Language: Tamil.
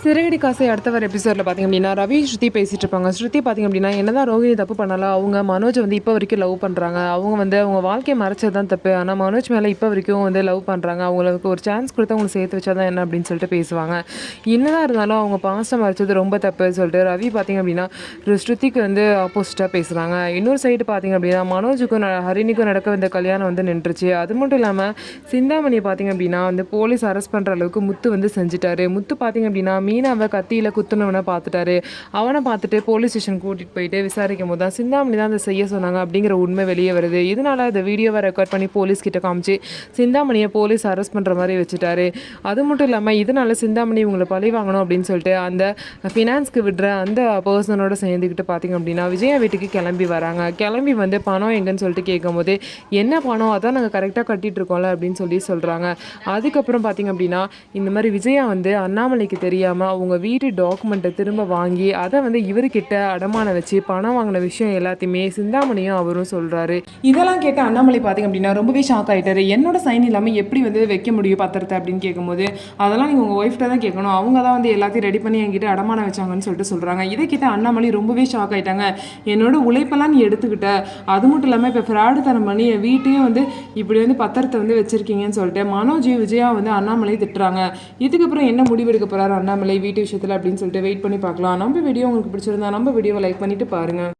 சிறகடி காசை அடுத்த வர எபிசோடில் பார்த்திங்க அப்படின்னா ரவி ஸ்ருதி பேசிகிட்டு இருப்பாங்க. ஸ்ருதி பார்த்திங்க அப்படின்னா என்னதான் ரோஹிணி தப்பு பண்ணாலும் அவங்க மனோஜ் வந்து இப்போ வரைக்கும் லவ் பண்ணுறாங்க. அவங்க வந்து அவங்க வாழ்க்கையை மறைச்சது தான் தப்பு. ஆனால் மனோஜ் மேலே இப்போ வரைக்கும் வந்து லவ் பண்ணுறாங்க. அவங்களுக்கு ஒரு சான்ஸ் கொடுத்து அவங்க சேர்த்து வச்சா தான் என்ன அப்படின்னு சொல்லிட்டு பேசுவாங்க. என்னதான் இருந்தாலும் அவங்க பாசம் மறைச்சது ரொம்ப தப்புன்னு சொல்லிட்டு ரவி பார்த்திங்க அப்படின்னா ஸ்ருதிக்கு வந்து ஆப்போசிட்டாக பேசுகிறாங்க. இன்னொரு சைடு பார்த்திங்க அப்படின்னா மனோஜுக்கும் ஹரிணிக்கும் நடக்க வந்த கல்யாணம் வந்து நின்றுச்சு. அது மட்டும் இல்லாமல் சிந்தாமணியை பார்த்திங்க அப்படின்னா வந்து போலீஸ் அரெஸ்ட் பண்ணுற அளவுக்கு முத்து வந்து செஞ்சுட்டாரு. முத்து பார்த்திங்க அப்படின்னா மீனாவை கத்தியில் குத்துனவனை பார்த்துட்டாரு. அவனை பார்த்துட்டு போலீஸ் ஸ்டேஷன் கூட்டிகிட்டு போயிட்டு விசாரிக்கும் போது தான் சிந்தாமணி தான் அதை செய்ய சொன்னாங்க அப்படிங்கிற உண்மை வெளியே வருது. இதனால் அந்த வீடியோவை ரெக்கார்ட் பண்ணி போலீஸ்கிட்ட காமிச்சு சிந்தாமணியை போலீஸ் அரெஸ்ட் பண்ணுற மாதிரி வச்சுட்டாரு. அது மட்டும் இல்லாமல் இதனால் சிந்தாமணி இவங்களை பழி வாங்கணும் அப்படின்னு சொல்லிட்டு அந்த ஃபினான்ஸ்க்கு விடுற அந்த பர்சனோட சேர்ந்துக்கிட்டு பார்த்திங்க அப்படின்னா விஜயா வீட்டுக்கு கிளம்பி வராங்க. கிளம்பி வந்து பணம் எங்கன்னு சொல்லிட்டு கேட்கும்போது என்ன பணம் அதான் நாங்கள் கரெக்டாக கட்டிகிட்டு இருக்கோம்ல அப்படின்னு சொல்கிறாங்க. அதுக்கப்புறம் பார்த்திங்க அப்படின்னா இந்த மாதிரி விஜயா வந்து அண்ணாமலைக்கு தெரியாமல் அவங்க வீட்டு டாக்குமெண்ட்டை திரும்ப வாங்கி அதை வந்து இவர்கிட்ட அடமான வச்சு பணம் வாங்கின விஷயம் எல்லாத்தையுமே சிந்தாமணியும் அவரும் சொல்கிறாரு. இதெல்லாம் கேட்ட அண்ணாமலை பார்த்திங்க அப்படின்னா ரொம்பவே ஷாக் ஆகிட்டாரு. என்னோட சைன் இல்லாமல் எப்படி வந்து வைக்க முடியும் பத்திரத்தை அப்படின்னு கேட்கும்போது அதெல்லாம் நீங்கள் உங்கள் ஒய்ஃப்ட்ட தான் கேட்கணும், அவங்க தான் வந்து எல்லாத்தையும் ரெடி பண்ணி என்கிட்ட அடமான வச்சாங்கன்னு சொல்லிட்டு சொல்கிறாங்க. இதை கேட்ட அண்ணாமலை ரொம்பவே ஷாக் ஆகிட்டாங்க. என்னோட உழைப்பெல்லாம் நீ எடுத்துக்கிட்ட, அது மட்டும் இல்லாமல் இப்போ ஃப்ராடு தரம் பண்ணி என் வீட்டையும் வந்து இப்படி வந்து பத்திரத்தை வந்து வச்சுருக்கீங்கன்னு சொல்லிட்டு மனோஜ் விஜயா வந்து அண்ணாமலை திட்டுறாங்க. இதுக்கப்புறம் என்ன முடிவெடுக்க போகிறாரு அண்ணாமலை வீட்டு விஷயத்தில் அப்படின்னு சொல்லிட்டு வெயிட் பண்ணி பார்க்கலாம். நம்ம வீடியோ உங்களுக்கு பிடிச்சிருந்தா நம்ம வீடியோவை லைக் பண்ணிட்டு பாருங்கள்.